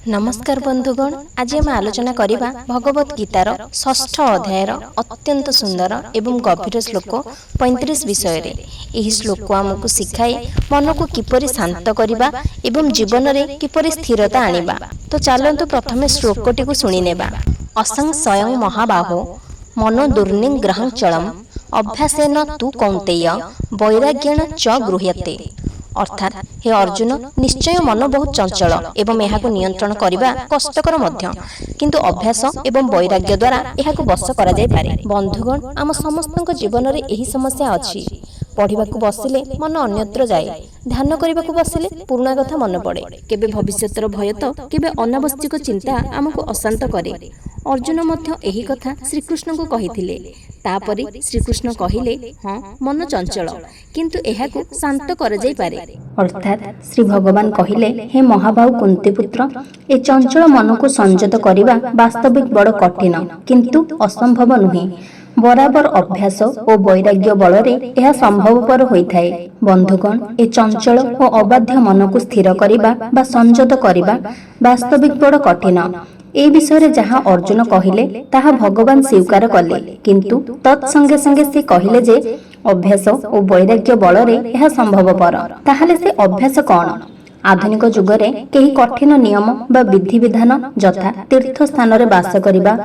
नमस्कार बंधुगण, आज आम आलोचना करबा भगवत गीतार षष्ठ अध्यायर अत्यंत सुंदर एवं गभीर श्लोक 35 विषय रे। एही श्लोक आमको शिखाए मन को किपरि शांत करबा एवं जीवन रे किपरि स्थिरता आनिबा। तो चलंतु प्रथमे श्लोकटी को सुनि नेबा। असंशयं महाबाहो मनो दुर्निग्रहं चलम अभ्यासेन तु कौन्तेय वैराग्येण च गृह्यते। अर्थात हे अर्जुन, निश्चय मन बहुत चंचल एवं यहाको नियंत्रण करबा कष्टकर मध्य, किंतु अभ्यास एवं वैराग्य द्वारा यहाको वश करा जाय पारे। बंधुगण, आम समस्तक जीवन रे एही समस्या अछि। पढ़िबाकू बसिले मन अन्यत्र जाए, ध्यान करबाकू बसिले पुराणा कथा मन पड़े, केबे भविष्यतर भय तो केबे अनावश्यक चिंता आमको अशांत करे। अर्जुन मध्य एही कथा श्रीकृष्ण को कहिथिले। तापरे श्रीकृष्ण कहिले, हाँ मन चंचल, किंतु एहाकू शांत करा जाय पारे। अर्थात श्री भगवान कहिले, हे महाबाहु कुंती पुत्र, ए चंचल मन को संयत करबा वास्तविक बड़ कठिन किंतु असंभव नुहे। बराबर अभ्यास और वैराग्य बल रे यह संभवपर होइथाए। बंधुगण, ए चंचल और अबाध्य मन को स्थिर करबा बा संयत करबा वास्तविक बड़ कठिन। ए विषय जहाँ अर्जुन कहिले ताहा भगवान स्वीकार कले, किंतु तत्संगे संगे से कहिले जे अभ्यास और वैराग्य बल रे यह संभवपर। ताहले से अभ्यास कौन? आधुनिक जुगरे केही कठिन नियम बा विधि विधान यथा तीर्थ स्थान रे बास करिबा,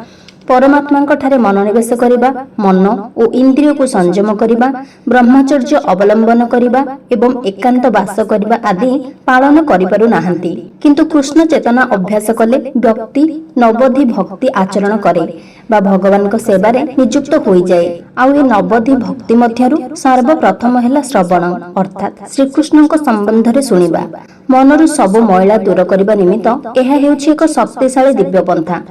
परमात्मा ठारे मनोनिवेश करिबा, मन और इंद्रिय को संयम करिबा, ब्रह्मचर्य अवलंबन करिबा एवं एकांत बास करिबा आदि पालन करि पारु नाहंती। किंतु कृष्ण चेतना अभ्यास कले व्यक्ति नवधि भक्ति आचरण करे बा भगवान को सेवा रे नियुक्त होई जाए। आउ ए नवधि भक्ति मध्यरु सर्वप्रथम हेला श्रवण, अर्थात श्रीकृष्ण को संबंध रे सुनिबा। मनरु सब मैला दूर करिबा निमित्त एहा हेउछि एक शक्तिशाली दिव्य पंथा।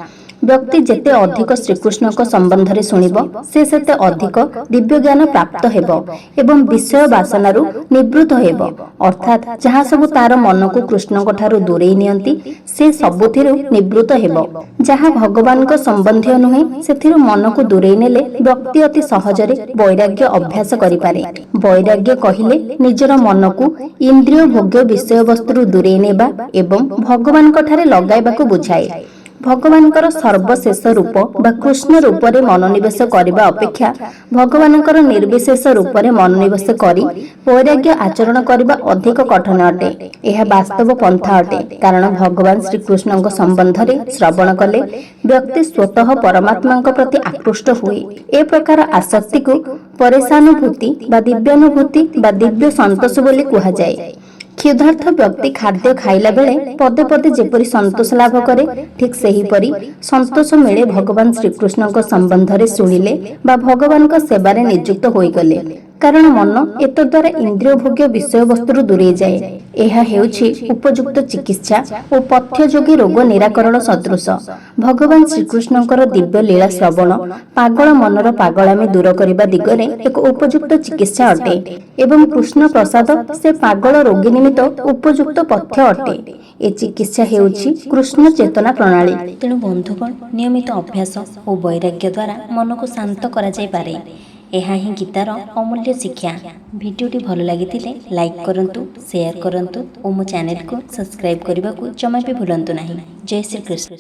व्यक्ति जेते अधिक श्रीकृष्ण को संबंध रे सुनिबो, से सेते अधिक दिव्य ज्ञान प्राप्त हेबो एवं विषय वासनारु निवृत्त हेबो। अर्थात जहाँ सब तार मन को कृष्ण को ठारु दूरेई नियंती, से सबुथिरु निवृत्त हेबो। जहाँ भगवान को संबंधी नुहे, सेथिरु मन को दूरेई नेले व्यक्ति अति सहजरे वैराग्य अभ्यास करि पारे। वैराग्य कहिले निजर मन को इंद्रिय भोग्य विषय वस्तुरु दूरेई नेबा एवं भगवान को ठारे लगाइबाकू बुझाए। भगवानकर सर्वशेष रूप बा कृष्ण रूपरे मनोनिवेश करबा अपेक्षा भगवानकर निर्विशेष रूपरे मनोनिवेश करी वैराग्य आचरण करबा अधिक कठिन अटे। यह वास्तव पंथा अटे, कारण भगवान श्रीकृष्ण संबंध रे श्रवण कले व्यक्ति स्वतः परमात्मा प्रति आकृष्ट हुए। ए प्रकार आसक्ति को परेशानुभूति बा दिव्यानुभूति बा दिव्य संतोष बोली कहा जाए। क्षुधार्थ व्यक्ति खाद्य खाइला बेले पदे पदे जेपरि संतोष लाभ करे, ठीक सेही परि संतोष मिले भगवान श्रीकृष्ण संबंध रे सुनिले बा भगवान सेवा रे नियुक्त होई गले। कारण मन एत द्वारा इंद्रिय भोग्य विषय वस्तु दूरे जाए। यह हेउछि उपयुक्त चिकित्सा और पथ्ययोगी रोग निराकरण सदृश। भगवान श्रीकृष्णकर दिव्य लीला श्रवण पागल मनर पागलामी दूर करबा दिगरे एक उपयुक्त चिकित्सा अटे एवं कृष्ण प्रसाद से पागल रोगी निमित्त उपयुक्त पथ्य अटे। ए चिकित्सा हेउछि कृष्ण चेतना प्रणाली। तेणु बंधुगण, नियमित अभ्यास और वैराग्य द्वारा मन को शांत करा जाय पारे। यह ही गीतार अमूल्य शिक्षा। भिडियोटी भल लगी लाइक करंतु, शेयर करंतु और मो चैनल को सब्सक्राइब करने को जमा भी भूलंतु नहीं। जय श्री कृष्ण।